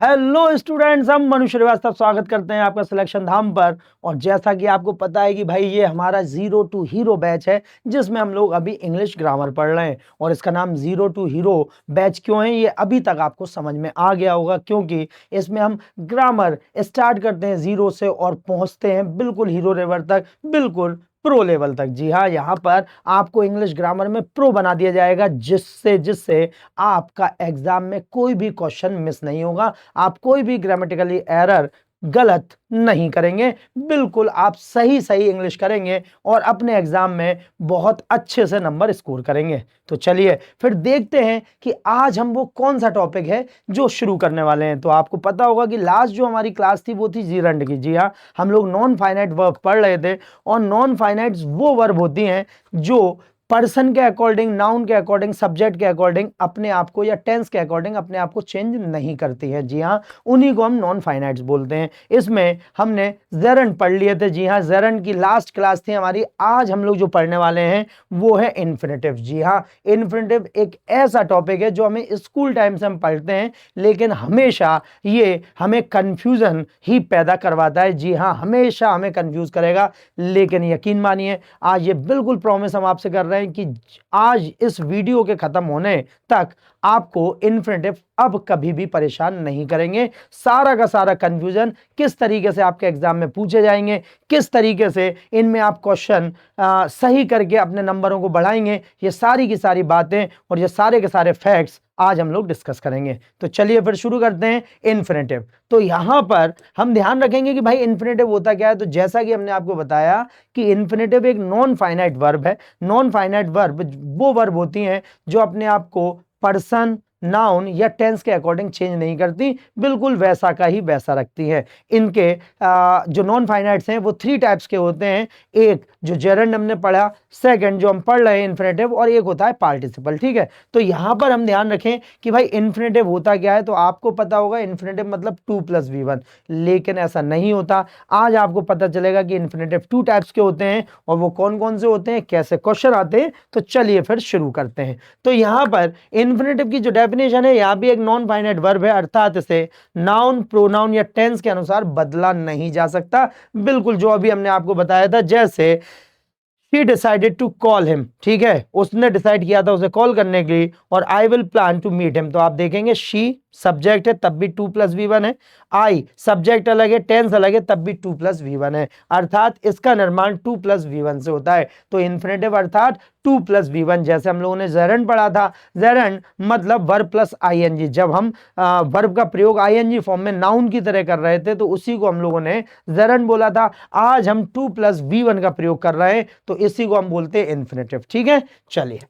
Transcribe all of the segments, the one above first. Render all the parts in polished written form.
Hello students, हम मनु श्रीवास्तव स्वागत करते हैं आपका सिलेक्शन धाम पर। और जैसा कि आपको पता है कि भाई ये हमारा जीरो टू हीरो बैच है जिसमें हम लोग अभी इंग्लिश ग्रामर पढ़ रहे हैं। और इसका नाम जीरो टू हीरो बैच क्यों है ये अभी तक आपको समझ में आ गया होगा, क्योंकि इसमें हम ग्रामर स्टार्ट करते हैं जीरो से और पहुंचते हैं बिल्कुल हीरो लेवल तक, बिल्कुल प्रो लेवल तक। जी हाँ, यहाँ पर आपको इंग्लिश ग्रामर में प्रो बना दिया जाएगा, जिससे जिससे आपका एग्जाम में कोई भी क्वेश्चन मिस नहीं होगा, आप कोई भी ग्रामेटिकली एरर गलत नहीं करेंगे, बिल्कुल आप सही सही इंग्लिश करेंगे और अपने एग्जाम में बहुत अच्छे से नंबर स्कोर करेंगे। तो चलिए फिर देखते हैं कि आज हम वो कौन सा टॉपिक है जो शुरू करने वाले हैं। तो आपको पता होगा कि लास्ट जो हमारी क्लास थी वो थी जीरंड की। जी हाँ, हम लोग नॉन फाइनाइट वर्ब पढ़ रहे थे और नॉन फाइनाइट वो वर्ब होती हैं जो पर्सन के अकॉर्डिंग, नाउन के अकॉर्डिंग, सब्जेक्ट के अकॉर्डिंग अपने आप को या टेंस के अकॉर्डिंग अपने आप को चेंज नहीं करती है। जी हाँ, उन्हीं को हम नॉन फाइनाइट्स बोलते हैं। इसमें हमने जेरंड पढ़ लिए थे। जी हाँ, जेरंड की लास्ट क्लास थी हमारी। आज हम लोग जो पढ़ने वाले हैं वो है इन्फिनेटिव। जी हाँ, इन्फिनेटिव एक ऐसा टॉपिक है जो हमें स्कूल टाइम से हम पढ़ते हैं, लेकिन हमेशा ये हमें कंफ्यूजन ही पैदा करवाता है। जी हाँ, हमेशा हमें कंफ्यूज करेगा, लेकिन यकीन मानिए आज ये बिल्कुल प्रॉमिस हम आपसे कर रहे हैं कि आज इस वीडियो के खत्म होने तक आपको इन्फिनेटिव अब कभी भी परेशान नहीं करेंगे। सारा का सारा कंफ्यूजन किस तरीके से आपके एग्जाम में पूछे जाएंगे, किस तरीके से इनमें आप क्वेश्चन सही करके अपने नंबरों को बढ़ाएंगे, ये सारी की सारी बातें और ये सारे के सारे फैक्ट्स आज हम लोग डिस्कस करेंगे। तो चलिए फिर शुरू करते हैं इन्फिनेटिव। तो यहां पर हम ध्यान रखेंगे कि भाई इन्फिनेटिव होता क्या है। तो जैसा कि हमने आपको बताया कि इन्फिनेटिव एक नॉन फाइनाइट वर्ब है। नॉन फाइनाइट वर्ब वो वर्ब होती हैं जो अपने आप को पर्सन, नाउन या टेंस के अकॉर्डिंग चेंज नहीं करती, बिल्कुल वैसा का ही वैसा रखती है। इनके जो नॉन फाइनाइट्स हैं वो थ्री टाइप्स के होते हैं। एक जो जेरंड हमने पढ़ा, सेकंड जो हम पढ़ रहे हैं इन्फिनेटिव, और एक होता है पार्टिसिपल। ठीक है, तो यहां पर हम ध्यान रखें कि भाई इन्फिनेटिव होता क्या है। तो आपको पता होगा इन्फिनेटिव मतलब 2+V1, लेकिन ऐसा नहीं होता। आज आपको पता चलेगा कि इन्फिनेटिव टू टाइप्स के होते हैं और वो कौन कौन से होते हैं, कैसे क्वेश्चन आते हैं। तो चलिए फिर शुरू करते हैं। तो यहां पर इन्फिनेटिव की जो डेफिनेशन है, यहां भी एक नॉन फाइनाइट वर्ब है, अर्थात इसे नाउन, प्रोनाउन या टेंस के अनुसार बदला नहीं जा सकता। बिल्कुल जो अभी हमने आपको बताया था, जैसे She decided to call him, ठीक है, उसने डिसाइड किया था उसे कॉल करने के लिए, और I will plan to meet him। तो आप देखेंगे she सब्जेक्ट है तब भी 2+V1 है, I सब्जेक्ट अलग है, टेंस अलग है, तब भी 2+V1 है, अर्थात इसका निर्माण 2+V1 से होता है। तो इन्फिनेटिव अर्थात 2+V1। जैसे हम लोगों ने जेरंड पढ़ा था, जेरंड मतलब वर्ब प्लस आईएनजी। जब हम वर्ब का प्रयोग आईएनजी फॉर्म में नाउन की तरह कर रहे थे तो उसी को हम लोगों ने जेरंड बोला था। आज हम 2+V1 का प्रयोग कर रहे हैं तो इसी को हम बोलते हैं इन्फिनेटिव। ठीक है, चलिए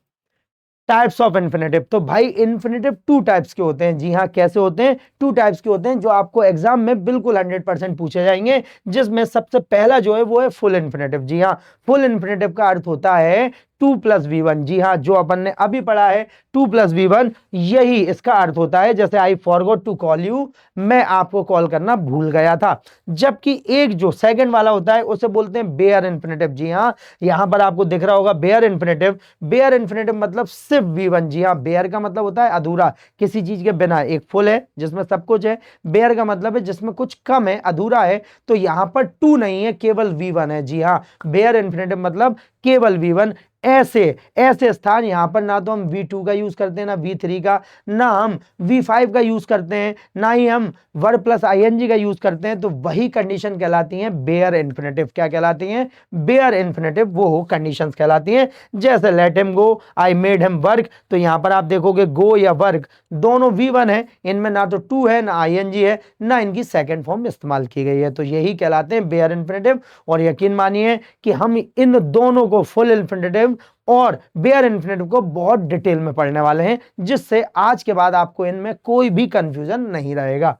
टाइप्स ऑफ इन्फिनेटिव। तो भाई इन्फिनेटिव टू टाइप्स के होते हैं। जी हाँ, कैसे होते हैं, टू टाइप्स के होते हैं जो आपको एग्जाम में बिल्कुल 100% पूछे जाएंगे। जिसमें सबसे पहला जो है वो है फुल इन्फिनेटिव। जी हाँ, फुल इन्फिनेटिव का अर्थ होता है 2+V1। जी हाँ, जो अपन ने अभी पढ़ा है 2+V1, यही इसका अर्थ होता है। जैसे I forgot to call you, मैं आपको कॉल करना भूल गया था। जबकि एक जो सेकंड वाला होता है उसे बोलते हैं बेयर इन्फिनेटिव। जी हाँ, यहां पर आपको दिख रहा होगा बेयर इन्फिनेटिव। बेयर इन्फिनेटिव मतलब सिर्फ V1। जी हाँ, बेयर का मतलब होता है अधूरा, किसी चीज के बिना। एक फुल है जिसमें सब कुछ है, बेयर का मतलब है जिसमें कुछ कम है, अधूरा है। तो यहां पर 2 नहीं है, केवल V1 है। जी हाँ, बेयर इन्फिनेटिव मतलब केवल V1। ऐसे ऐसे स्थान यहां पर ना तो हम V2 का यूज करते हैं, ना V3 का, ना हम V5 का यूज करते हैं, ना ही हम वर्ब प्लस आईएनजी का यूज करते हैं। तो वही कंडीशन कहलाती हैं बेयर इन्फिनेटिव। क्या कहलाती हैं, बेयर इन्फिनेटिव वो कंडीशंस कहलाती हैं। जैसे let him go, I made him work. तो यहां पर आप देखोगे गो या वर्क दोनों V1 है, इनमें ना तो 2 है, ना आईएनजी है, ना इनकी सेकंड फॉर्म इस्तेमाल की गई है। तो यही कहलाते हैं बेयर इन्फिनेटिव। और यकीन मानिए कि हम इन दोनों को, फुल इन्फिनेटिव और बेयर इन्फिनेटिव को, बहुत डिटेल में पढ़ने वाले हैं, जिससे आज के बाद आपको इनमें कोई भी कंफ्यूजन नहीं रहेगा।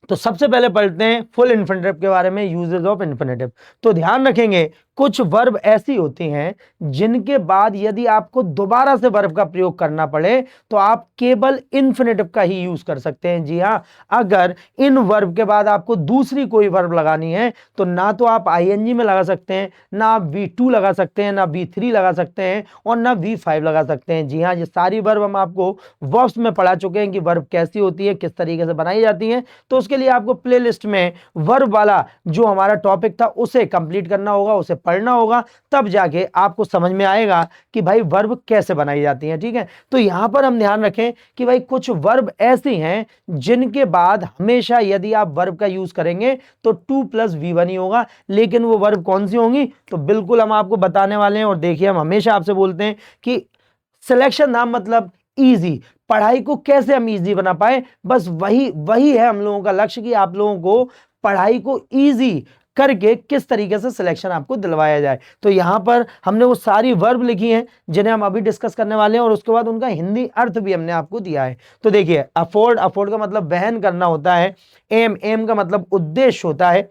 तो सबसे पहले पढ़ते हैं फुल इन्फिनेटिव के बारे में, यूजेस ऑफ इन्फिनेटिव। तो ध्यान रखेंगे कुछ वर्ब ऐसी होती हैं जिनके बाद यदि आपको दोबारा से वर्ब का प्रयोग करना पड़े तो आप केवल इन्फिनेटिव का ही यूज कर सकते हैं। जी हां, अगर इन वर्ब के बाद आपको दूसरी कोई वर्ब लगानी है तो ना तो आप आईएनजी में लगा सकते हैं, ना आप V2 लगा सकते हैं, ना V3 लगा सकते हैं और ना V5 लगा सकते हैं। जी हां, ये सारी वर्ब हम आपको वर्ब्स में पढ़ा चुके हैं कि वर्ब कैसी होती है, किस तरीके से बनाई जाती है। तो उसके लिए आपको प्लेलिस्ट में वर्ब वाला जो हमारा टॉपिक था उसे कंप्लीट करना होगा, उसे पढ़ना होगा, तब जाके आपको समझ में आएगा कि भाई वर्ब कैसे बनाई जाती है। ठीक है, तो यहां पर हम ध्यान रखें कि भाई कुछ वर्ब ऐसी हैं जिनके बाद हमेशा यदि आप वर्ब का यूज करेंगे तो 2+V1 ही होगा। लेकिन वो वर्ब कौन सी होंगी तो बिल्कुल हम आपको बताने वाले हैं। और देखिए, हम हमेशा आपसे बोलते हैं कि सिलेक्शन नाम मतलब इजी, पढ़ाई को कैसे हम इजी बना पाए, बस वही है हम लोगों का लक्ष्य कि आप लोगों को पढ़ाई को इजी करके किस तरीके से सिलेक्शन आपको दिलवाया जाए। तो यहां पर हमने वो सारी वर्ब लिखी हैं जिन्हें हम अभी डिस्कस करने वाले हैं और उसके बाद उनका हिंदी अर्थ भी हमने आपको दिया है। तो देखिए, अफोर्ड का मतलब वहन करना होता है, एम का मतलब उद्देश्य होता है,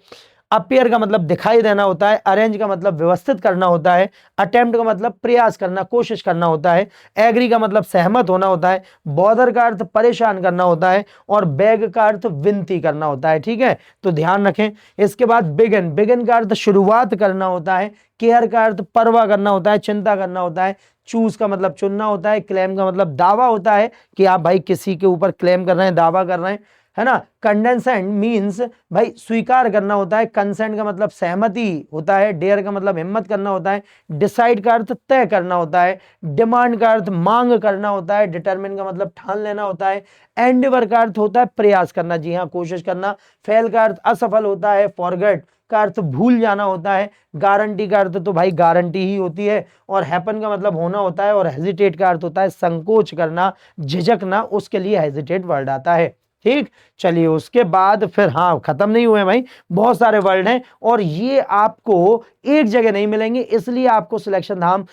अपीयर का मतलब दिखाई देना होता है, अरेंज का मतलब व्यवस्थित करना होता है, अटेम्प्ट का मतलब प्रयास करना, कोशिश करना होता है, एग्री का मतलब सहमत होना होता है, बॉदर का अर्थ परेशान करना होता है और बेग का अर्थ विनती करना होता है। ठीक है, तो ध्यान रखें। इसके बाद बिगिन का अर्थ शुरुआत करना होता है, केयर का अर्थ परवाह करना होता है, चिंता करना होता है, चूज का मतलब चुनना होता है, क्लेम का मतलब दावा होता है कि आप भाई किसी के ऊपर क्लेम कर रहे हैं, दावा कर रहे हैं, है ना। कंडेंसेंट मींस भाई स्वीकार करना होता है, कंसेंट का मतलब सहमति होता है, डेयर का मतलब हिम्मत करना होता है, डिसाइड का अर्थ तय करना होता है, डिमांड का अर्थ मांग करना होता है, डिटरमिन का मतलब ठान लेना होता है, एंडेवर का अर्थ होता है प्रयास करना, जी हाँ कोशिश करना, फेल का अर्थ असफल होता है, फॉरगेट का अर्थ भूल जाना होता है, गारंटी का अर्थ तो भाई गारंटी ही होती है, और हैपन का मतलब होना होता है, और हेजिटेट का अर्थ होता है संकोच करना, झिझकना, उसके लिए हेजिटेट वर्ड आता है। ठीक, चलिए उसके बाद फिर हाँ खत्म नहीं हुए भाई, बहुत सारे वर्ड हैं और ये आपको एक जगह नहीं मिलेंगे, इसलिए आपको सिलेक्शन धाम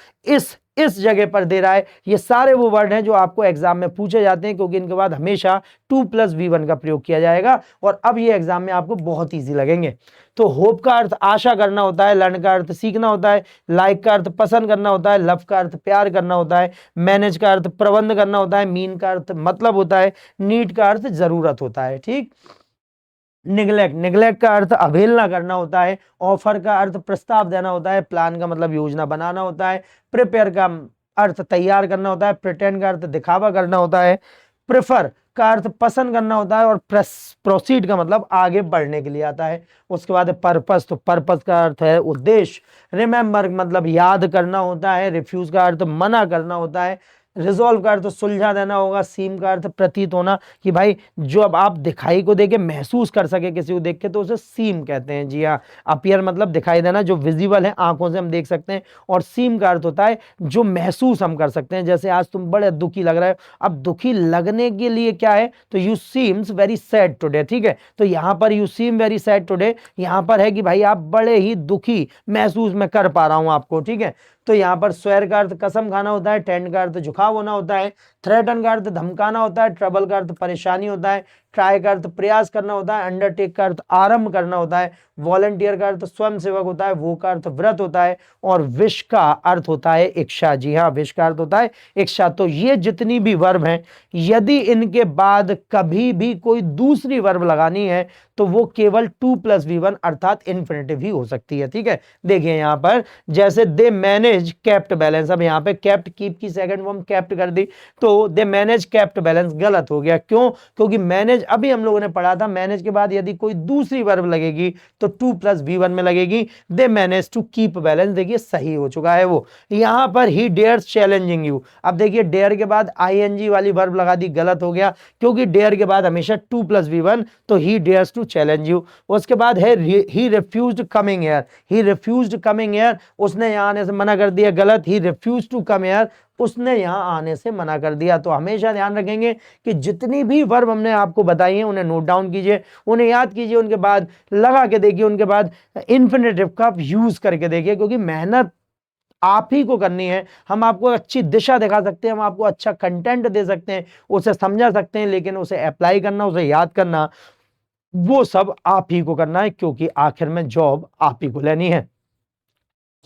इस जगह पर दे रहा है। ये सारे वो वर्ड हैं जो आपको एग्जाम में पूछे जाते हैं, क्योंकि इनके बाद हमेशा 2+V1 का प्रयोग किया जाएगा और अब ये एग्जाम में आपको बहुत ईजी लगेंगे। तो होप का अर्थ आशा करना होता है, लर्न का अर्थ सीखना होता है, लाइक का अर्थ पसंद करना होता है, लव का अर्थ प्यार करना होता है, मैनेज का अर्थ प्रबंध करना होता है, मीन का अर्थ मतलब होता है, नीड का अर्थ जरूरत होता है। ठीक, निग्लेक्ट का अर्थ अवहेलना करना होता है, ऑफर का अर्थ प्रस्ताव देना होता है, प्लान का मतलब योजना बनाना होता है, प्रिपेयर का अर्थ तैयार करना होता है, प्रिटेंड का अर्थ दिखावा करना होता है, प्रेफर का अर्थ पसंद करना होता है और प्रोसीड का मतलब आगे बढ़ने के लिए आता है। उसके बाद पर्पस, तो पर्पस का अर्थ है उद्देश्य, रिमेंबर मतलब याद करना होता है, रिफ्यूज का अर्थ मना करना होता है, रिजॉल्व का अर्थ सुलझा देना होगा, सीम का अर्थ प्रतीत होना, कि भाई जो अब आप दिखाई को देखे महसूस कर सके किसी को देख के तो उसे सीम कहते हैं। जी हाँ, अपीयर मतलब दिखाई देना, जो विजिबल है आंखों से हम देख सकते हैं, और सीम का अर्थ होता है जो महसूस हम कर सकते हैं। जैसे आज तुम बड़े दुखी लग रहे हो, अब दुखी लगने के लिए क्या है तो you seems very sad today. ठीक है, तो यहाँ पर you seem very sad today, यहाँ पर है कि भाई आप बड़े ही दुखी महसूस मैं कर पा रहा हूं आपको। ठीक है, तो यहां पर स्वेर का अर्थ कसम खाना होता है, टेंड का अर्थ झुकाव होना होता है, थ्रेटन का अर्थ धमकाना होता है, ट्रबल का अर्थ परेशानी होता है, ट्राई का अर्थ प्रयास करना होता है, अंडरटेक का अर्थ आरंभ करना होता है, वॉलंटियर का अर्थ स्वयं सेवक होता है, वो का अर्थ व्रत होता है, और विश का अर्थ होता है इच्छा। जी हाँ, विश का अर्थ होता है इच्छा। तो ये जितनी भी वर्ब हैं, यदि इनके बाद कभी भी कोई दूसरी वर्ब लगानी है तो वो केवल 2+V1 अर्थात इन्फिनेटिव ही हो सकती है। ठीक है, देखिए यहां पर जैसे दे मैनेज केप्ट बैलेंस, अब यहां पे केप्ट कीप की सेकंड फॉर्म केप्ट कर दी, तो दे मैनेज केप्ट बैलेंस गलत हो गया। क्यों? क्योंकि मैनेज अभी हम लोगों ने पढ़ा था, मैनेज के बाद यदि कोई दूसरी वर्ब लगेगी तो 2+V1 में लगेगी, they manage to keep balance, देखिए सही हो चुका है वो। यहां पर ही डेयर्स चैलेंजिंग यू, अब देखिए डेयर के बाद आईएनजी वाली वर्ब लगा दी, गलत हो गया, क्योंकि डेयर के बाद हमेशा 2+V1, तो he dares to challenge you. उसके बाद है he refused coming here, he refused coming here, उसने यहां आने से मना कर दिया, गलत, he refused to come here, उसने यहां आने से मना कर दिया। तो हमेशा ध्यान रखेंगे कि जितनी भी वर्ब हमने आपको बताई है उन्हें नोट डाउन कीजिए, उन्हें याद कीजिए, उनके बाद लगा के देखिए, उनके बाद इन्फिनेटिव का यूज करके देखिए, क्योंकि मेहनत आप ही को करनी है। हम आपको अच्छी दिशा दिखा सकते हैं, हम आपको अच्छा कंटेंट दे सकते हैं, उसे समझा सकते हैं, लेकिन उसे अप्लाई करना, उसे याद करना, वो सब आप ही को करना है, क्योंकि आखिर में जॉब आप ही को लेनी है।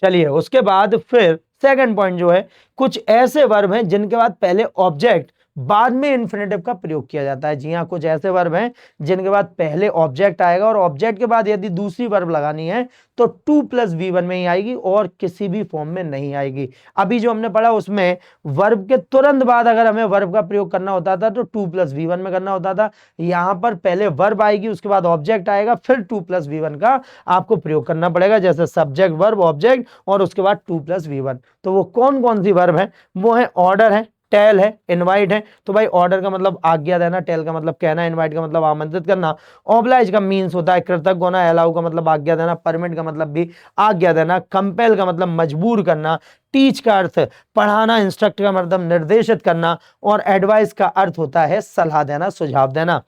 चलिए उसके बाद फिर सेकंड पॉइंट जो है, कुछ ऐसे वर्ब हैं जिनके बाद पहले ऑब्जेक्ट बाद में इन्फिनेटिव का प्रयोग किया जाता है। जी हाँ, कुछ ऐसे वर्ब हैं जिनके बाद पहले ऑब्जेक्ट आएगा और ऑब्जेक्ट के बाद यदि दूसरी वर्ब लगानी है तो 2+V1 में ही आएगी और किसी भी फॉर्म में नहीं आएगी। अभी जो हमने पढ़ा उसमें वर्ब के तुरंत बाद अगर हमें वर्ब का प्रयोग करना होता था तो 2+V1 में करना होता था। यहां पर पहले वर्ब आएगी, उसके बाद ऑब्जेक्ट आएगा, फिर 2+V1 का आपको प्रयोग करना पड़ेगा, जैसे सब्जेक्ट वर्ब ऑब्जेक्ट और उसके बाद 2+V1। तो वो कौन कौन सी वर्ब है? वो है ऑर्डर है, टेल है, इनवाइट है। तो भाई ऑर्डर का मतलब आज्ञा देना, टेल का मतलब कहना, इनवाइट का मतलब आमंत्रित करना, ऑब्लाइज का मीन्स होता है कृतज्ञ होना, अलाउ का मतलब आज्ञा देना, परमिट का मतलब भी आज्ञा देना, कंपेल का मतलब मजबूर करना, टीच का अर्थ पढ़ाना, इंस्ट्रक्ट का मतलब निर्देशित करना और एडवाइस का अर्थ होता है सलाह देना, सुझाव देना।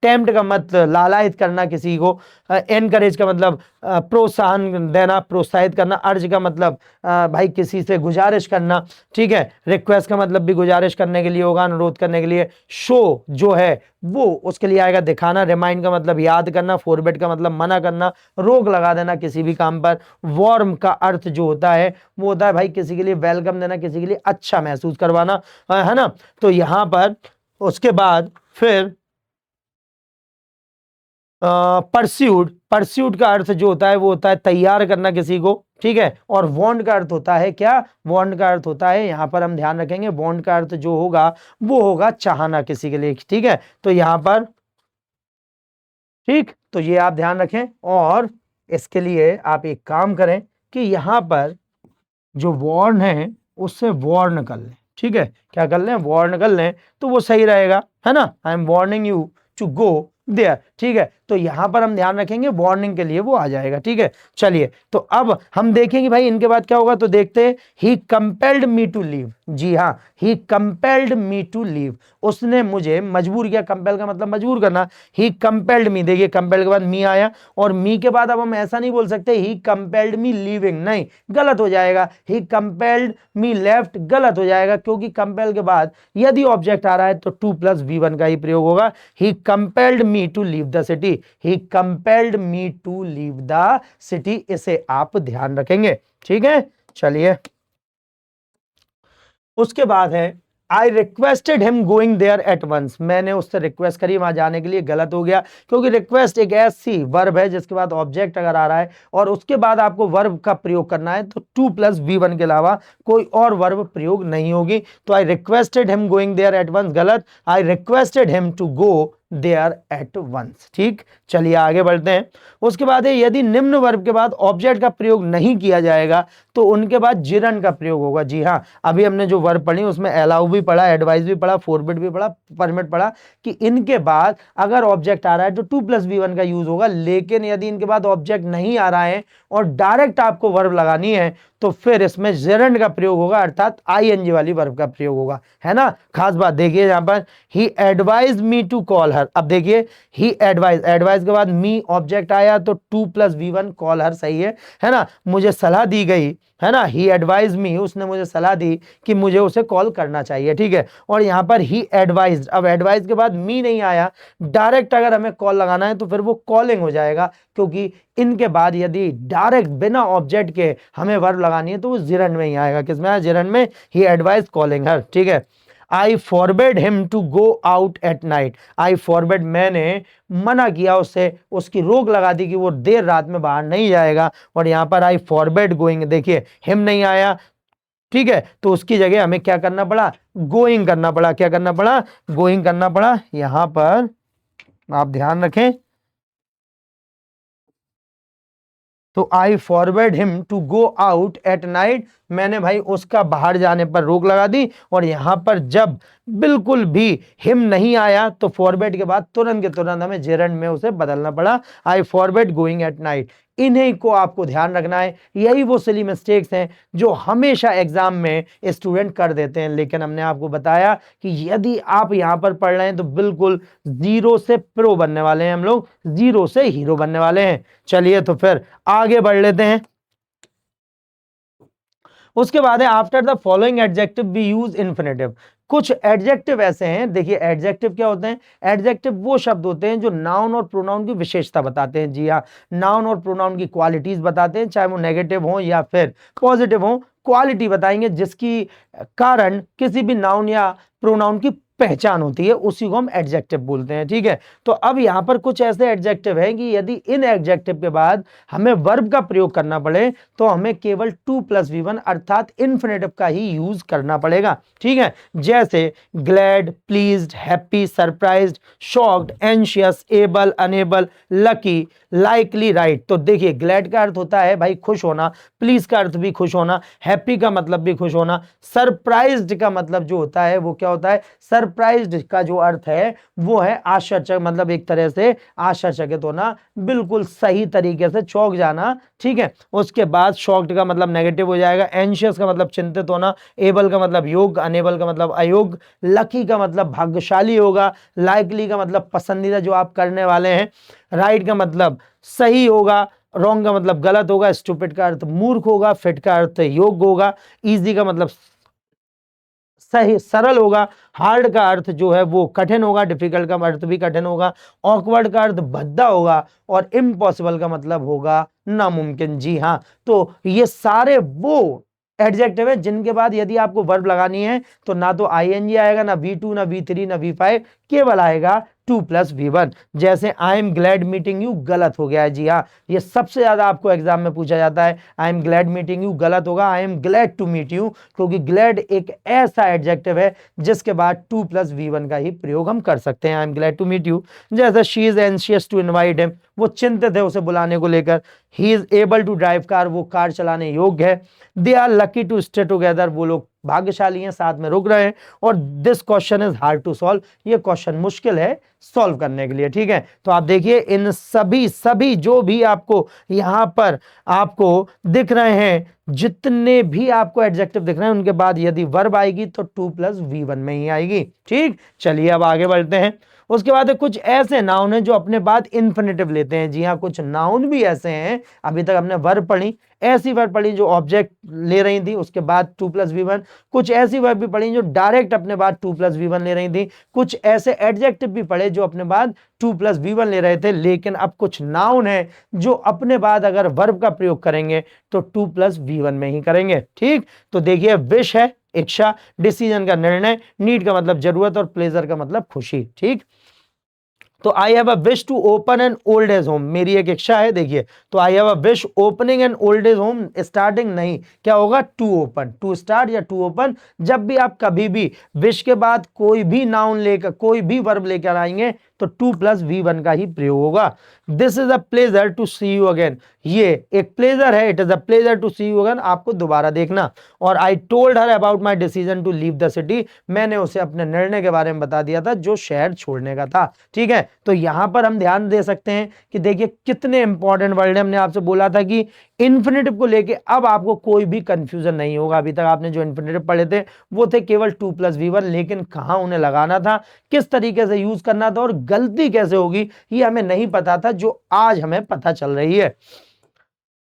टेम्प्ट का मतलब लालायित करना किसी को, एनकरेज का मतलब प्रोत्साहन देना, प्रोत्साहित करना, अर्ज का मतलब भाई किसी से गुजारिश करना, ठीक है। रिक्वेस्ट का मतलब भी गुजारिश करने के लिए होगा, अनुरोध करने के लिए। शो जो है वो उसके लिए आएगा दिखाना। रिमाइंड का मतलब याद करना, फॉरबिड का मतलब मना करना, रोक लगा देना किसी भी काम पर। वार्म का अर्थ जो होता है वो होता है भाई किसी के लिए वेलकम देना, किसी के लिए अच्छा महसूस करवाना, है ना। तो यहां पर उसके बाद फिर परस्यूट का अर्थ जो होता है वो होता है तैयार करना किसी को, ठीक है। और वॉन्ट का अर्थ होता है क्या? वॉन्ट का अर्थ होता है, यहां पर हम ध्यान रखेंगे, वॉन्ट का अर्थ जो होगा वो होगा चाहना किसी के लिए, ठीक है। तो यहां पर ठीक, तो ये आप ध्यान रखें और इसके लिए आप एक काम करें कि यहां पर जो वॉर्न है उससे वॉर्न कर लें, ठीक है। क्या कर लें? वॉर्न कर लें तो वो सही रहेगा, है ना। I am warning you to go there, ठीक है। तो यहां पर हम ध्यान रखेंगे वार्निंग के लिए वो आ जाएगा, ठीक है। चलिए तो अब हम देखेंगे भाई इनके बाद क्या होगा, तो देखते हैं। ही कंपेल्ड मी टू लीव, जी हाँ, ही कंपेल्ड मी टू लीव, उसने मुझे मजबूर किया। कंपेल का मतलब मजबूर करना। ही कंपेल्ड मी, देखिए कंपेल्ड के बाद मी आया और मी के बाद अब हम ऐसा नहीं बोल सकते ही कंपेल्ड मी लीविंग, नहीं, गलत हो जाएगा। ही कंपेल्ड मी लेफ्ट, गलत हो जाएगा, क्योंकि कंपेल के बाद यदि ऑब्जेक्ट आ रहा है तो 2+V1 का ही प्रयोग होगा। He compelled me to leave the city, he compelled me to leave the city, इसे आप ध्यान रखेंगे, ठीक है। चलिए उसके बाद है I requested him going there at once, मैंने उससे रिक्वेस्ट करी वहां जाने के लिए, गलत हो गया, क्योंकि रिक्वेस्ट एक ऐसी वर्ब है जिसके बाद ऑब्जेक्ट अगर आ रहा है और उसके बाद आपको वर्ब का प्रयोग करना है तो 2+V1 के अलावा कोई और वर्ब प्रयोग नहीं होगी। तो I requested him going there at once गलत, I requested him to go there at once, ठीक। चलिए आगे बढ़ते हैं। उसके बाद है यदि निम्न वर्ब के बाद ऑब्जेक्ट का प्रयोग नहीं किया जाएगा तो उनके बाद जिरन का प्रयोग होगा। जी हाँ, अभी हमने जो वर्ब पढ़ी उसमें अलाउ भी पढ़ा, एडवाइस भी पढ़ा, फॉरबिड भी पढ़ा, परमिट पढ़ा कि इनके बाद अगर ऑब्जेक्ट आ रहा है तो 2+V1 का यूज होगा। लेकिन यदि इनके बाद ऑब्जेक्ट नहीं आ रहा है और डायरेक्ट आपको वर्ब लगानी है तो फिर इसमें जेरंड का प्रयोग होगा, अर्थात आईएनजी वाली वर्ब का प्रयोग होगा, है ना। खास बात देखिए यहां पर, he advise me to call her. अब देखिए ही एडवाइज, एडवाइज के बाद मी ऑब्जेक्ट आया तो 2+V1 कॉल हर सही है ना। मुझे सलाह दी गई, है ना, ही एडवाइज मी, उसने मुझे सलाह दी कि मुझे उसे कॉल करना चाहिए, ठीक है। और यहां पर ही एडवाइज, अब एडवाइज के बाद मी नहीं आया, डायरेक्ट अगर हमें कॉल लगाना है तो फिर वो कॉलिंग हो जाएगा, क्योंकि इनके बाद यदि डायरेक्ट बिना ऑब्जेक्ट के हमें वर्ब लगानी है तो वो जिरन में ही आएगा। किसमें आया? जिरन में। ही एडवाइज कॉलिंग हर, ठीक है। I forbade him to go out at night, I forbade, मैंने मना किया उससे, उसकी रोक लगा दी कि वो देर रात में बाहर नहीं जाएगा। और यहां पर आई फॉरबेड गोइंग, देखिए हिम नहीं आया, ठीक है, तो उसकी जगह हमें क्या करना पड़ा? गोइंग करना पड़ा। क्या करना पड़ा? गोइंग करना पड़ा। यहां पर आप ध्यान रखें, तो I forward him to go out at night, मैंने भाई उसका बाहर जाने पर रोक लगा दी। और यहां पर जब बिल्कुल भी हिम नहीं आया तो फॉरवर्ड के बाद तुरंत के तुरंत हमें जेरंड में उसे बदलना पड़ा, I forward going at night. इन्हीं को आपको ध्यान रखना है, यही वो सिली मिस्टेक्स हैं जो हमेशा एग्जाम में स्टूडेंट कर देते हैं। लेकिन हमने आपको बताया कि यदि आप यहां पर पढ़ रहे हैं तो बिल्कुल जीरो से प्रो बनने वाले हैं हम लोग, जीरो से हीरो बनने वाले हैं। चलिए तो फिर आगे बढ़ लेते हैं। उसके बाद है after the following adjective we use infinitive, कुछ एडजेक्टिव ऐसे हैं, देखिए एडजेक्टिव क्या होते हैं, एडजेक्टिव वो शब्द होते हैं जो नाउन और प्रोनाउन की विशेषता बताते हैं। जी हाँ, नाउन और प्रोनाउन की क्वालिटीज बताते हैं, चाहे वो नेगेटिव हो या फिर पॉजिटिव हो, क्वालिटी बताएंगे जिसकी कारण किसी भी नाउन या प्रोनाउन की पहचान होती है, उसी को हम एडजेक्टिव बोलते हैं। ठीक है, तो अब यहां पर कुछ ऐसे एडजेक्टिव हैं कि यदि इन एडजेक्टिव के बाद हमें वर्ब का प्रयोग करना पड़े तो हमें केवल 2+V1 अर्थात इन्फिनेटिव का ही यूज करना पड़ेगा। ठीक है, जैसे glad, pleased, happy, surprised, shocked, anxious, able, unable, lucky, likely, right. तो देखिए ग्लैड का अर्थ होता है भाई खुश होना, प्लीज का अर्थ भी खुश होना, हैप्पी का मतलब भी खुश होना, सरप्राइज्ड का मतलब जो होता है वो क्या होता है, सरप्राइज्ड का जो अर्थ है वो है आश्चर्यचकित, मतलब एक तरह से आश्चर्यचकित होना, बिल्कुल सही तरीके से चौंक जाना। ठीक है, उसके बाद शॉक्ड का मतलब नेगेटिव हो जाएगा, एंशियस का मतलब चिंतित होना, एबल का मतलब योग्य, अनेबल का मतलब अयोग्य, लकी का मतलब भाग्यशाली होगा, लाइकली का मतलब पसंदीदा जो आप करने वाले हैं, राइट का मतलब सही होगा, रॉन्ग का मतलब गलत होगा, स्टूपिड का अर्थ मूर्ख होगा, फिट का अर्थ योग्य होगा, इजी का मतलब सही सरल होगा, हार्ड का अर्थ जो है वो कठिन होगा, डिफिकल्ट का अर्थ भी कठिन होगा, ऑकवर्ड का अर्थ भद्दा होगा और इम्पॉसिबल का मतलब होगा नामुमकिन। जी हाँ, तो ये सारे वो एडजेक्टिव है जिनके बाद यदि आपको वर्ब लगानी है तो ना तो आईएनजी आएगा, ना V2, ना V3, ना V5, केवल आएगा 2+V1। जैसे आई एम ग्लैड मीटिंग यू गलत हो गया है। जी हाँ, ये सबसे ज्यादा आपको एग्जाम में पूछा जाता है, I am glad meeting you गलत होगा, I am glad to meet you, क्योंकि ग्लैड एक ऐसा एडजेक्टिव है जिसके बाद 2+V1 का ही प्रयोग हम कर सकते हैं, I am glad to meet you. जैसे she is anxious to invite him, वो चिंतित है उसे बुलाने को लेकर, he is able to drive car, वो कार चलाने योग्य है, they are lucky to stay together, वो लोग भाग्यशाली हैं साथ में रुक रहे हैं, और this question is hard to solve, ये क्वेश्चन मुश्किल है सॉल्व करने के लिए। ठीक है, तो आप देखिए इन सभी जो भी आपको यहां पर आपको दिख रहे हैं, जितने भी आपको एडजेक्टिव दिख रहे हैं, उनके बाद यदि वर्ब आएगी तो 2+V1 में ही आएगी। ठीक, चलिए अब आगे बढ़ते हैं। उसके बाद कुछ ऐसे नाउन हैं जो अपने बाद इन्फिनेटिव लेते हैं। जी हाँ, कुछ नाउन भी ऐसे हैं, अभी तक हमने वर्ब पढ़ी, ऐसी वर्ब पढ़ी जो ऑब्जेक्ट ले रही थी उसके बाद 2+V1, कुछ ऐसी वर्ब भी पढ़ी जो डायरेक्ट अपने बाद 2+V1 ले रही थी, कुछ ऐसे एडजेक्टिव भी पढ़े जो अपने बाद 2+V1 ले रहे थे। लेकिन अब कुछ नाउन है जो अपने बाद अगर वर्ब का प्रयोग करेंगे तो 2+V1 में ही करेंगे। ठीक, तो देखिए विश है इच्छा, डिसीजन का निर्णय, नीड का मतलब जरूरत और प्लेजर का मतलब खुशी। ठीक, तो I have a wish to open an old age home, मेरी एक इच्छा है। देखिए, तो I have a wish opening an old age home, starting नहीं, क्या होगा, टू ओपन, टू स्टार्ट या टू ओपन। जब भी आप कभी भी विश के बाद कोई भी नाउन लेकर, कोई भी वर्ब लेकर आएंगे तो 2+V1 का ही प्रयोग होगा। This is a pleasure to see you again, ये एक प्लेजर है, it is a pleasure to see you again, आपको दोबारा देखना। और I told her about my decision to leave the city, मैंने उसे अपने निर्णय के बारे में बता दिया था जो शहर छोड़ने का था। ठीक है, तो यहां पर हम ध्यान दे सकते हैं कि देखिए कितने इंपॉर्टेंट वर्ड है। हमने आपसे बोला था कि इन्फिनेटिव को लेके अब आपको कोई भी कंफ्यूजन नहीं होगा। अभी तक आपने जो इन्फिनेटिव पढ़े थे वो थे केवल 2+V1, लेकिन कहां उन्हें लगाना था, किस तरीके से यूज करना था और गलती कैसे होगी ये हमें नहीं पता था, जो आज हमें पता चल रही है।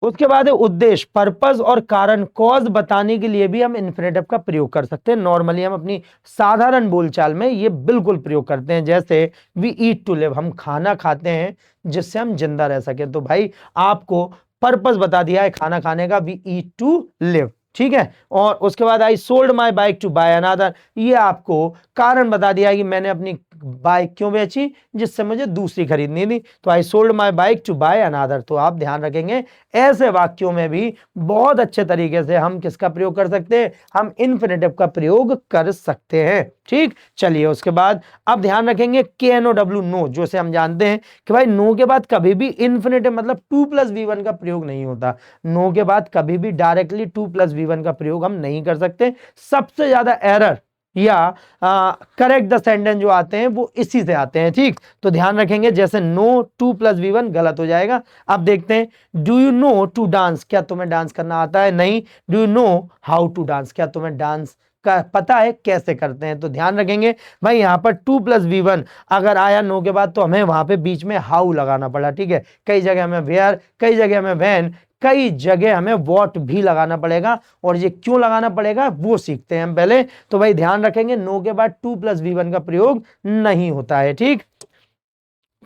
उसके बाद है उद्देश्य, पर्पस और कारण, कॉज बताने के लिए भी हम इन्फिनेटिव का प्रयोग कर सकते हैं। नॉर्मली हम अपनी साधारण बोलचाल में ये बिल्कुल प्रयोग करते हैं, जैसे वी ईट टू लिव, हम खाना खाते हैं जिससे हम जिंदा रह सके। तो भाई आपको पर्पस बता दिया है खाना खाने का, वी ईट टू लिव। ठीक है, और उसके बाद I sold my bike to buy another, ये आपको कारण बता दिया है कि मैंने अपनी बाइक क्यों बेची, जिससे मुझे दूसरी खरीदनी थी। तो I sold my bike to buy another. तो आप ध्यान रखेंगे ऐसे वाक्यों में भी बहुत अच्छे तरीके से हम किसका प्रयोग कर सकते हैं, हम इन्फिनेटिव का प्रयोग कर सकते हैं। ठीक, चलिए उसके बाद अब ध्यान रखेंगे KNOW, नो, जो से हम जानते हैं कि भाई नो के बाद कभी भी इन्फिनेटिव मतलब 2+V1 का प्रयोग नहीं होता। नो के बाद कभी भी डायरेक्टली 2+V1 का प्रयोग हम नहीं कर सकते। सबसे ज्यादा एरर या करेक्ट द सेंटेंस जो आते हैं वो इसी से आते हैं। ठीक, तो ध्यान रखेंगे, जैसे नो 2+V1 गलत हो जाएगा। अब देखते हैं, do you know to dance, क्या तुम्हें डांस करना आता है, नहीं। Do you know how to dance, क्या तुम्हें डांस का पता है कैसे करते हैं। तो ध्यान रखेंगे भाई यहां पर 2+V1 अगर आया नो के बाद तो हमें वहां पे बीच में हाउ लगाना पड़ा। ठीक है, कई जगह में वेयर, कई जगह में व्हेन, कई जगह हमें वॉट भी लगाना पड़ेगा, और ये क्यों लगाना पड़ेगा वो सीखते हैं हम पहले। तो भाई ध्यान रखेंगे, नो के बाद टू प्लस V1 का प्रयोग नहीं होता है, ठीक।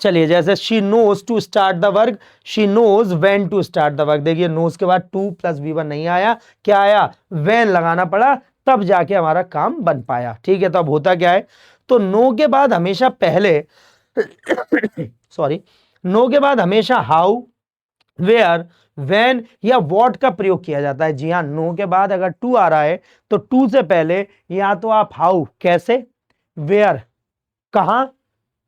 चलिए, जैसे she knows to start the work, she knows when to start the work. देखिए नोज के बाद टू प्लस V1 नहीं आया, क्या आया, व्हेन लगाना पड़ा, तब जाके हमारा काम बन पाया, ठीक है। तो अब होता क्या है, तो नो के बाद हमेशा पहले सॉरी, नो के बाद हमेशा हाउ, वेयर, व्हेन या व्हाट का प्रयोग किया जाता है। जी हाँ, नो के बाद अगर टू आ रहा है तो टू से पहले या तो आप हाउ कैसे, वेयर कहां,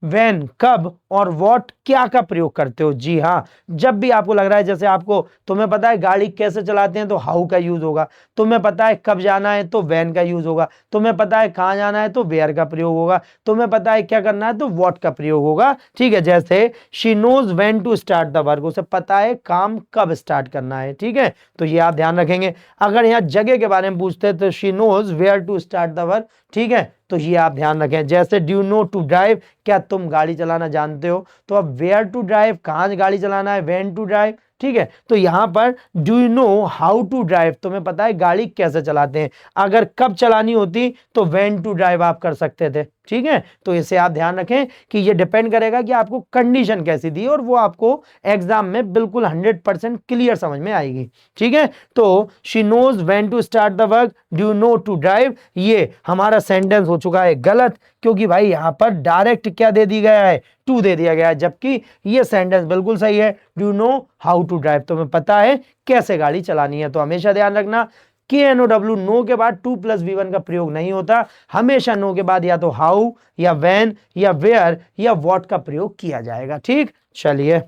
व्हेन कब, और व्हाट क्या का प्रयोग करते हो। जी हाँ, जब भी आपको लग रहा है, जैसे आपको तुम्हें पता है गाड़ी कैसे चलाते हैं तो हाउ का यूज होगा, तुम्हें पता है कब जाना है तो व्हेन का यूज होगा, तुम्हें पता है कहां जाना है तो वेयर का प्रयोग होगा, तुम्हें पता है क्या करना है तो व्हाट का प्रयोग होगा, ठीक है। जैसे she knows when to start the work, उसे पता है काम कब स्टार्ट करना है, ठीक है। तो ये आप ध्यान रखेंगे। अगर यहाँ जगह के बारे में पूछते हैं तो she knows where to start the work, ठीक है। तो ये आप ध्यान रखें। जैसे do you know to drive, क्या तुम गाड़ी चलाना जानते हो, तो अब वेयर टू ड्राइव, कहां गाड़ी चलाना है, व्हेन टू ड्राइव, ठीक है। तो यहां पर do you know how to drive, तुम्हें पता है गाड़ी कैसे चलाते हैं। अगर कब चलानी होती तो व्हेन टू ड्राइव आप कर सकते थे, ठीक है। तो इसे आप ध्यान रखें कि ये डिपेंड करेगा कि आपको कंडीशन कैसी दी, और वो आपको एग्जाम में बिल्कुल 100% क्लियर समझ में आएगी, ठीक है। तो she knows when to start the work, do you know to drive, ये हमारा सेंटेंस हो चुका है गलत, क्योंकि भाई यहां पर डायरेक्ट क्या दे दी गया है, टू दे दिया गया है, जबकि ये सेंटेंस बिल्कुल सही है। Do you know how to drive, तुम्हें पता है कैसे गाड़ी चलानी है। तो हमेशा ध्यान रखना, KNOW, नो के बाद टू प्लस V1 का प्रयोग नहीं होता, हमेशा नो के बाद या तो हाउ या व्हेन या वेयर या व्हाट का प्रयोग किया जाएगा, ठीक। चलिए,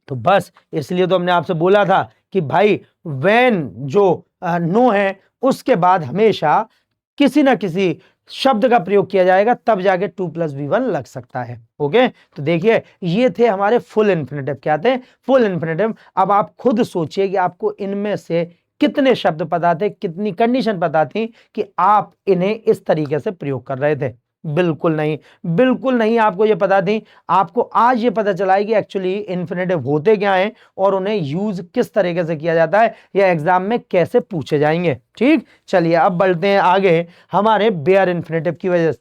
तो बस इसलिए तो हमने आपसे बोला था कि भाई व्हेन जो नो है उसके बाद हमेशा किसी ना किसी शब्द का प्रयोग किया जाएगा, तब जाके टू प्लस V1 लग सकता है, ओके। तो देखिए ये थे हमारे फुल इन्फिनेटिव, क्या थे, फुल इन्फिनेटिव। अब आप खुद सोचिए कि आपको इनमें से कितने शब्द पता थे, कितनी कंडीशन पता थी कि आप इन्हें इस तरीके से प्रयोग कर रहे थे। बिल्कुल नहीं, बिल्कुल नहीं आपको ये पता थी। आपको आज ये पता चला है कि एक्चुअली इन्फिनेटिव होते क्या हैं और उन्हें यूज किस तरीके से किया जाता है, या एग्जाम में कैसे पूछे जाएंगे, ठीक। चलिए अब बढ़ते हैं आगे हमारे बेयर इन्फिनेटिव की वजह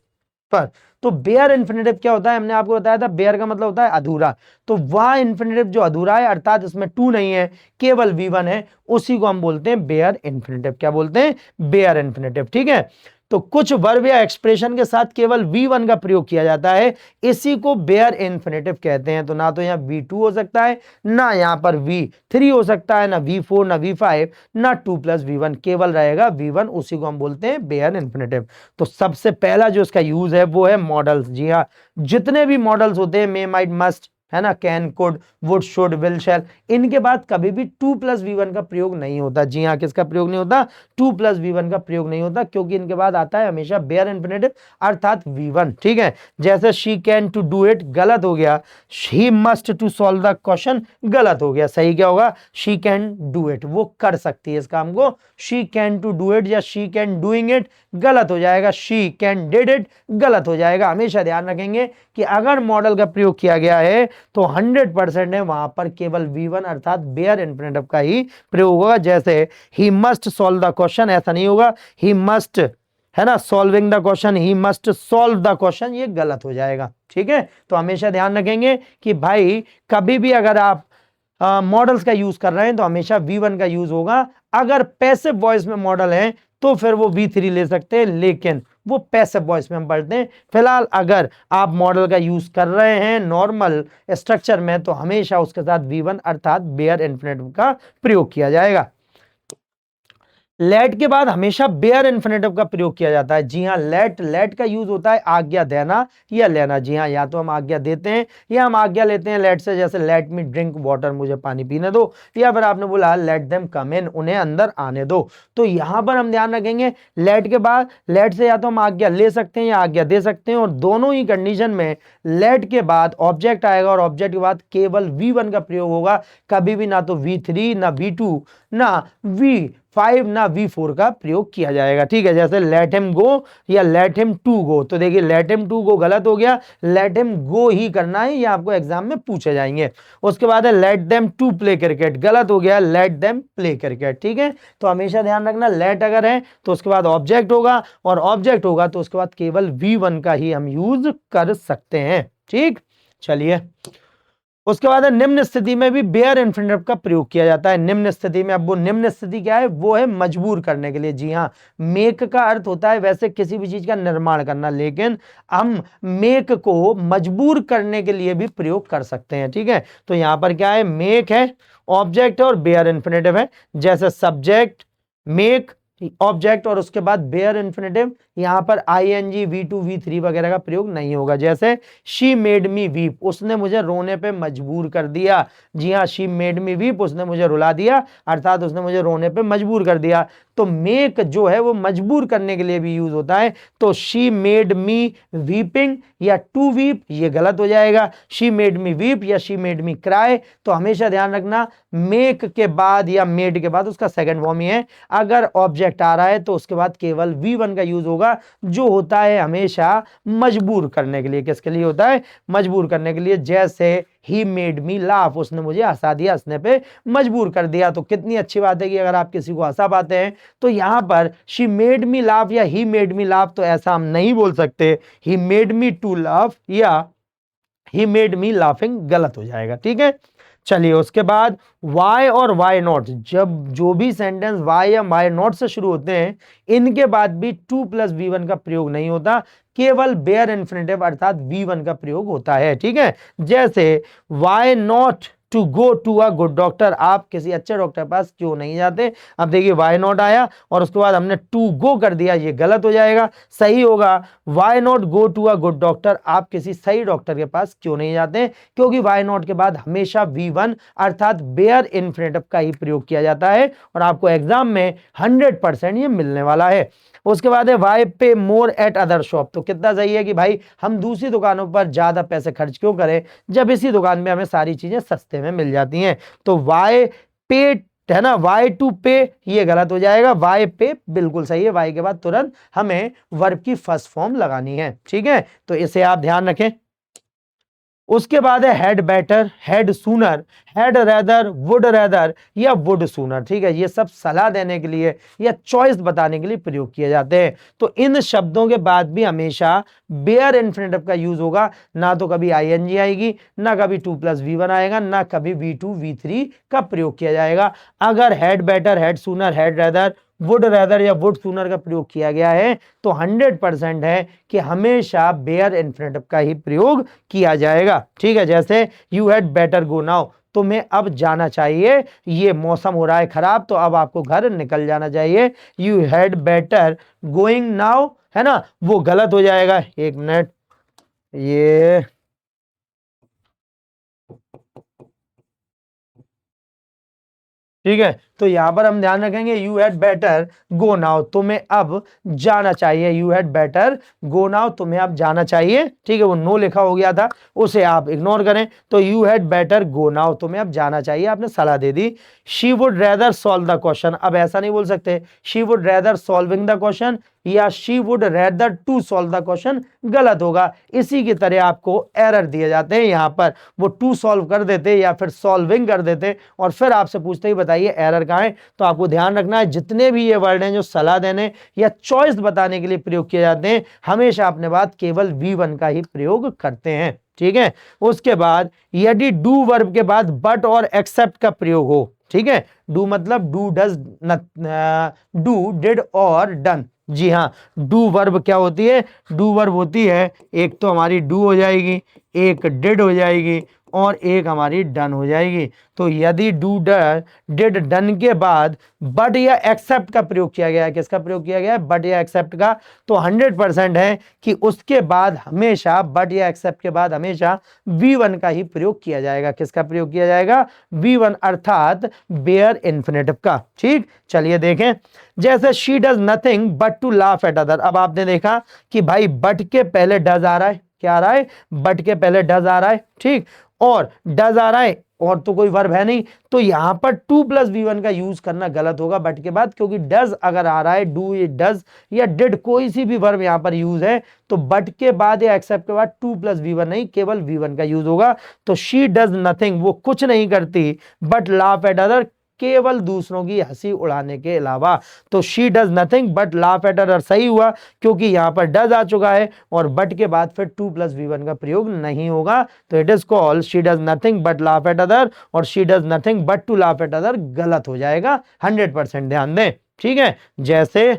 पर। तो बेयर इन्फिनेटिव क्या होता है, हमने आपको बताया था बेयर का मतलब होता है अधूरा। तो वह इन्फिनेटिव जो अधूरा है, अर्थात इसमें टू नहीं है, केवल V1 है, उसी को हम बोलते हैं बेयर इन्फिनेटिव। क्या बोलते हैं, बेयर इन्फिनेटिव, ठीक है। तो कुछ वर्ब या एक्सप्रेशन के साथ केवल V1 का प्रयोग किया जाता है, इसी को बेयर इन्फिनेटिव कहते हैं। तो ना तो यहाँ V2 हो सकता है, ना यहाँ पर V3 हो सकता है, ना V4, ना V5, ना 2 प्लस V1, केवल रहेगा V1, उसी को हम बोलते हैं बेयर इन्फिनेटिव। तो सबसे पहला जो इसका यूज है वो है मॉडल्स। जी हाँ, जितने भी मॉडल्स होते हैं, मे, माइट, मस्ट, है ना, can, could, would, should, will, shall, इनके बाद कभी भी 2 प्लस V1 का प्रयोग नहीं होता। जी हाँ, किसका प्रयोग नहीं होता, 2 प्लस V1 का प्रयोग नहीं होता, क्योंकि इनके बाद आता है हमेशा बेयर इन्फिनेटिव अर्थात V1, ठीक है। जैसे she can to do it, गलत हो गया। He must to solve the question, गलत हो गया। सही क्या होगा, शी कैन डू इट, वो कर सकती है इस काम को। She can to do it या शी कैन डूइंग इट, गलत हो जाएगा। शी कैन डिड इट, गलत हो जाएगा। हमेशा ध्यान रखेंगे कि अगर मॉडल का प्रयोग किया गया है तो 100% है, वहां पर केवल V1 अर्थात बेयर इन्फिनेटिव का ही प्रयोग होगा। जैसे he must solve the question, ऐसा नहीं होगा ही मस्ट, है ना, solving the question, he must solve the question, ये गलत हो जाएगा, ठीक है। तो हमेशा ध्यान रखेंगे कि भाई कभी भी अगर आप मॉडल्स का यूज कर रहे हैं तो हमेशा V1 का यूज होगा। अगर पैसिव वॉइस में मॉडल है तो फिर वो V3 ले सकते हैं, लेकिन वो पैसिव वॉइस में हम पढ़ते हैं। फिलहाल अगर आप मॉडल का यूज कर रहे हैं नॉर्मल स्ट्रक्चर में तो हमेशा उसके साथ V1 अर्थात बेयर इन्फिनेटिव का प्रयोग किया जाएगा। लेट के बाद हमेशा बेयर इन्फिनेटिव का प्रयोग किया जाता है। जी हाँ, लेट का यूज होता है आज्ञा देना या लेना। जी हाँ, या तो हम आज्ञा देते हैं या हम आज्ञा लेते हैं लेट से। जैसे लेट मी ड्रिंक वाटर, मुझे पानी पीने दो, या फिर आपने बोला लेट देम कम इन, उन्हें अंदर आने दो। तो यहां पर हम ध्यान रखेंगे लेट के बाद, लेट से या तो हम आज्ञा ले सकते हैं या आज्ञा दे सकते हैं, और दोनों ही कंडीशन में लेट के बाद ऑब्जेक्ट आएगा और ऑब्जेक्ट के बाद केवल V1 का प्रयोग होगा। कभी भी ना तो V3, ना V2, ना 5 ना V4 का प्रयोग किया जाएगा। ठीक है, जैसे लेट हिम गो या लेट हिम टू गो, तो देखिए लेट हिम टू गो गलत हो गया, लेट हिम गो ही करना है, ये आपको एग्जाम में पूछे जाएंगे। उसके बाद है let them to play cricket, गलत हो गया, लेट देम प्ले क्रिकेट। ठीक है, तो हमेशा ध्यान रखना लेट अगर है तो उसके बाद ऑब्जेक्ट होगा, और ऑब्जेक्ट होगा तो उसके बाद केवल V1 का ही हम यूज कर सकते हैं। ठीक, चलिए उसके बाद है निम्न स्थिति में भी बेयर इंफिनिटिव का प्रयोग किया जाता है। निम्न स्थिति में, अब वो निम्न स्थिति क्या है, वो है मजबूर करने के लिए। जी हाँ, मेक का अर्थ होता है वैसे किसी भी चीज का निर्माण करना, लेकिन हम मेक को मजबूर करने के लिए भी प्रयोग कर सकते हैं। ठीक है, तो यहां पर क्या है, मेक है, ऑब्जेक्ट है और बेयर इंफिनिटिव है। जैसे सब्जेक्ट, मेक, ऑब्जेक्ट और उसके बाद बेयर इंफिनिटिव, यहां पर आईएनजी, V2 V3 वगैरह का प्रयोग नहीं होगा। जैसे शी मेड मी वीप, उसने मुझे रोने पे मजबूर कर दिया। जी हाँ, शी मेड मी वीप, उसने मुझे रुला दिया, अर्थात उसने मुझे रोने पे मजबूर कर दिया। तो मेक जो है वो मजबूर करने के लिए भी यूज होता है, तो शी मेड मी वीपिंग या टू वीप, ये गलत हो जाएगा। शी मेड मी वीप या शी मेड मी क्राई, तो हमेशा ध्यान रखना मेक के बाद या मेड के बाद उसका सेकंड फॉर्म ही है। अगर ऑब्जेक्ट आ रहा है तो उसके बाद केवल V1 का यूज होगा, जो होता है हमेशा मजबूर करने के लिए। किसके लिए होता है, मजबूर करने के लिए। जैसे ही मेड मी लाफ, उसने मुझे हंसा दिया, हंसने पे मजबूर कर दिया। तो कितनी अच्छी बात है कि अगर आप किसी को हंसा पाते हैं तो यहां पर शी मेड मी लाफ या ही मेड मी लाफ, तो ऐसा हम नहीं बोल सकते he made me to laugh या ही मेड मी लाफिंग, गलत हो जाएगा। ठीक है, चलिए उसके बाद वाई और वाई नॉट, जब जो भी सेंटेंस वाई या वाई नॉट से शुरू होते हैं, इनके बाद भी 2 + V1 का प्रयोग नहीं होता, केवल बेयर इंफिनिटिव अर्थात V1 का प्रयोग होता है। ठीक है, जैसे why not to go to a good doctor, आप किसी अच्छे डॉक्टर के पास क्यों नहीं जाते। अब देखिए वाई नॉट आया और उसके बाद हमने टू गो कर दिया, ये गलत हो जाएगा। सही होगा why not go to a good doctor, आप किसी सही डॉक्टर के पास क्यों नहीं जाते, क्योंकि वाई नॉट के बाद हमेशा V1 अर्थात बेयर इंफिनिटिव का ही प्रयोग किया जाता है, और आपको एग्जाम में 100% ये मिलने वाला है। उसके बाद है वाई पे मोर एट अदर शॉप, तो कितना सही है कि भाई हम दूसरी दुकानों पर ज्यादा पैसे खर्च क्यों करें जब इसी दुकान में हमें सारी चीजें सस्ते में मिल जाती हैं। तो वाई पे है ना, वाई टू पे, ये गलत हो जाएगा, वाई पे बिल्कुल सही है। वाई के बाद तुरंत हमें वर्ब की फर्स्ट फॉर्म लगानी है। ठीक है, तो इसे आप ध्यान रखें। उसके बाद है had better, had sooner, had rather, would rather या वुड सूनर। ठीक है, ये सब सलाह देने के लिए या चॉइस बताने के लिए प्रयोग किए जाते हैं। तो इन शब्दों के बाद भी हमेशा बेयर इंफिनिटिव का यूज होगा, ना तो कभी आईएनजी आएगी, ना कभी 2 + V1 आएगा, ना कभी V2 V3 का प्रयोग किया जाएगा। अगर had better, had sooner, had rather, would rather या वुड सूनर का प्रयोग किया गया है तो 100% है कि हमेशा बेयर इंफिनिटिव का ही प्रयोग किया जाएगा। ठीक है, जैसे you had better go now, तुम्हें अब जाना चाहिए, ये मौसम हो रहा है खराब तो अब आपको घर निकल जाना चाहिए। You had better going now, है ना, वो गलत हो जाएगा। एक मिनट, ये ठीक है, तो यहां पर हम ध्यान रखेंगे you had better go now, तुम्हें अब जाना चाहिए। You had better go now, तुम्हें अब जाना चाहिए। ठीक है, वो नो लिखा हो गया था, उसे आप इग्नोर करें। तो you had better go now, तुम्हें अब जाना चाहिए, आपने सलाह दे दी। She would rather solve the question, अब ऐसा नहीं बोल सकते she would rather solving the question या she would rather to solve the question, गलत होगा। इसी की तरह आपको एरर दिए जाते हैं, यहां पर वो टू सॉल्व कर देते या फिर सॉल्विंग कर देते और फिर आपसे पूछते ही बताइए एरर कहां है। तो आपको ध्यान रखना है जितने भी ये वर्ड हैं जो सलाह देने या चॉइस बताने के लिए प्रयोग किए जाते हैं, हमेशा अपने बात केवल V1 का ही प्रयोग करते हैं। ठीक है, उसके बाद यदि डू वर्ब के बाद बट और एक्सेप्ट का प्रयोग हो, ठीक है, डू मतलब डू, डज, डू, डिड और डन। जी हाँ, डू वर्ब क्या होती है, डू वर्ब होती है एक तो हमारी डू हो जाएगी, एक डिड हो जाएगी और एक हमारी डन हो जाएगी। तो यदि डू, डिड, डन के बाद बट या एक्सेप्ट का प्रयोग किया गया है, किसका प्रयोग किया गया है, बट या एक्सेप्ट का, तो 100% है कि उसके बाद हमेशा बट या एक्सेप्ट के बाद हमेशा V1 का ही प्रयोग किया जाएगा। किसका प्रयोग किया जाएगा, V1 अर्थात बेयर इंफिनिटिव का। ठीक, चलिए देखें, जैसे she does nothing but to laugh at other. अब आपने देखा कि भाई बट के पहले डज आ रहा है, क्या आ रहा है, बट के पहले डज आ रहा है। ठीक, और डज आ रहा है और तो कोई वर्ब है नहीं, तो यहां पर टू प्लस V1 का यूज करना गलत होगा बट के बाद, क्योंकि डज अगर आ रहा है, डू या डज या डिड कोई सी भी वर्ब यहां पर यूज है, तो बट के बाद या एक्सेप्ट के बाद टू प्लस V1 नहीं, केवल V1 का यूज होगा। तो शी डज नथिंग, वो कुछ नहीं करती, बट लाफ एट अदर, केवल दूसरों की हंसी उड़ाने के अलावा। तो she does nothing but laugh at other सही हुआ, क्योंकि यहां पर डज आ चुका है और बट के बाद फिर टू प्लस V1 का प्रयोग नहीं होगा। तो it is called she does nothing but laugh at other, और she does nothing but to laugh at other गलत हो जाएगा। 100% ध्यान दें, ठीक है। जैसे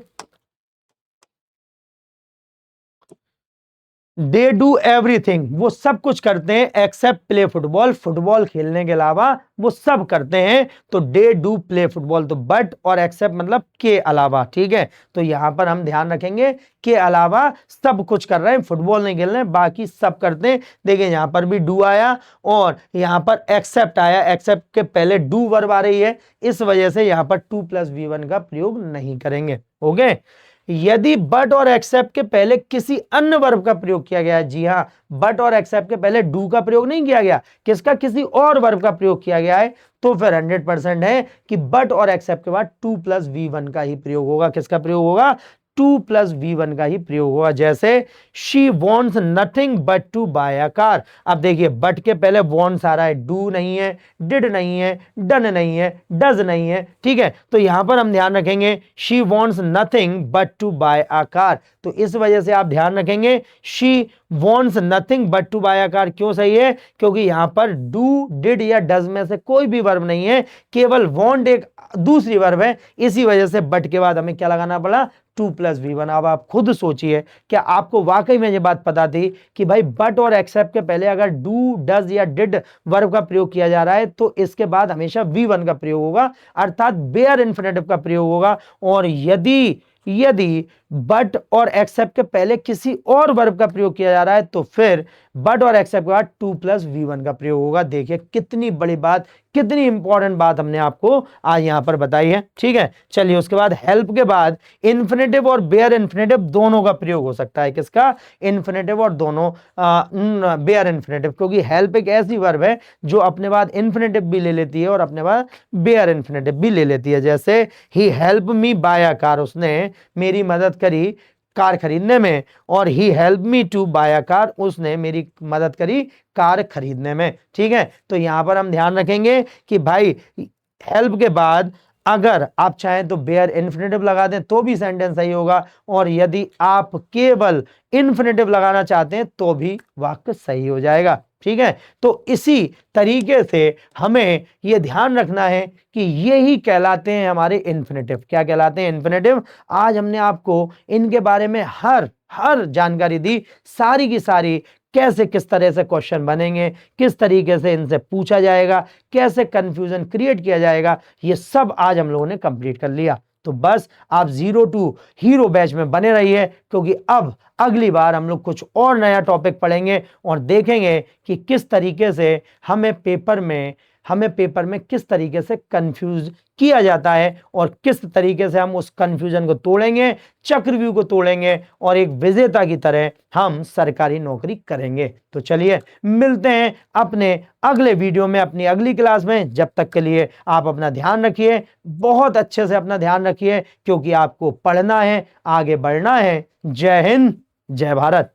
दे डू एवरीथिंग, वो सब कुछ करते हैं एक्सेप्ट प्ले फुटबॉल, फुटबॉल खेलने के अलावा वो सब करते हैं। तो डे डू प्ले फुटबॉल, तो बट और एक्सेप्ट मतलब के अलावा, ठीक है। तो यहां पर हम ध्यान रखेंगे के अलावा सब कुछ कर रहे हैं, फुटबॉल नहीं खेल रहे हैं, बाकी सब करते हैं। देखिए यहां पर भी डू आया और यहां पर एक्सेप्ट आया, एक्सेप्ट के पहले डू वर्ब आ रही है, इस वजह से यहां पर टू प्लस V1 का प्रयोग नहीं करेंगे। ओके, यदि बट और एक्सेप्ट के पहले किसी अन्य वर्ब का प्रयोग किया गया, जी हां, बट और एक्सेप्ट के पहले डू का प्रयोग नहीं किया गया, किसका, किसी और वर्ब का प्रयोग किया गया है, तो फिर 100% है कि बट और एक्सेप्ट के बाद टू प्लस V1 का ही प्रयोग होगा। किसका प्रयोग होगा, टू प्लस V1 का ही प्रयोग होगा। जैसे she wants nothing but to buy a car. अब देखिए बट के पहले वॉन्ट्स आ रहा है, डू नहीं है, डिड नहीं है, डन नहीं है, डज नहीं है, ठीक है। तो यहां पर हम ध्यान रखेंगे she wants nothing but to buy a car, तो इस वजह से आप ध्यान रखेंगे she wants nothing but to buy a car. क्यों सही है, क्योंकि यहां पर डू, डिड या डज में से कोई भी वर्ब नहीं है, केवल वॉन्ट एक दूसरी वर्ब है, इसी वजह से बट के बाद हमें क्या लगाना पड़ा, टू प्लस V1। अब आप खुद सोचिए, क्या आपको वाकई में ये बात पता थी कि भाई बट और एक्सेप्ट के पहले अगर डू, डज या डिड वर्ब का प्रयोग किया जा रहा है तो इसके बाद हमेशा V1 का प्रयोग होगा, अर्थात बेयर इंफिनिटिव का प्रयोग होगा। और यदि यदि बट और एक्सेप्ट के पहले किसी और वर्ब का प्रयोग किया जा रहा है तो फिर बट और एक्सेप्ट के बाद टू प्लस V1 का प्रयोग होगा। देखिए कितनी बड़ी बात, कितनी इंपॉर्टेंट बात हमने आपको आज यहां पर बताई है, ठीक है। चलिए उसके बाद हेल्प के बाद इन्फिनेटिव और बेयर इन्फिनेटिव दोनों का प्रयोग हो सकता है। किसका, इन्फिनेटिव और दोनों बेयर इन्फिनेटिव, क्योंकि हेल्प एक ऐसी वर्ब है जो अपने बाद इन्फिनेटिव भी ले लेती है और अपने बाद बेयर इन्फिनेटिव भी ले लेती है। जैसे he help me buy a car, उसने मेरी मदद करी कार खरीदने में, और he help me to buy a car, उसने मेरी मदद करी कार खरीदने में, ठीक है। तो यहां पर हम ध्यान रखेंगे कि भाई हेल्प के बाद अगर आप चाहें तो बेयर इन्फिनेटिव लगा दें तो भी सेंटेंस सही होगा, और यदि आप केवल इन्फिनेटिव लगाना चाहते हैं तो भी वाक्य सही हो जाएगा, ठीक है। तो इसी तरीके से हमें यह ध्यान रखना है कि यही कहलाते हैं हमारे इन्फिनेटिव। क्या कहलाते हैं, इन्फिनेटिव। आज हमने आपको इनके बारे में हर जानकारी दी, सारी की सारी, कैसे किस तरह से क्वेश्चन बनेंगे, किस तरीके से इनसे पूछा जाएगा, कैसे कंफ्यूजन क्रिएट किया जाएगा, ये सब आज हम लोगों ने कंप्लीट कर लिया। तो बस आप 0 टू हीरो बैच में बने रहिए, क्योंकि अब अगली बार हम लोग कुछ और नया टॉपिक पढ़ेंगे और देखेंगे कि किस तरीके से हमें पेपर में किस तरीके से कंफ्यूज किया जाता है और किस तरीके से हम उस कंफ्यूजन को तोड़ेंगे, चक्रव्यूह को तोड़ेंगे और एक विजेता की तरह हम सरकारी नौकरी करेंगे। तो चलिए मिलते हैं अपने अगले वीडियो में, अपनी अगली क्लास में। जब तक के लिए आप अपना ध्यान रखिए, बहुत अच्छे से अपना ध्यान रखिए, क्योंकि आपको पढ़ना है, आगे बढ़ना है। जय हिंद, जय भारत।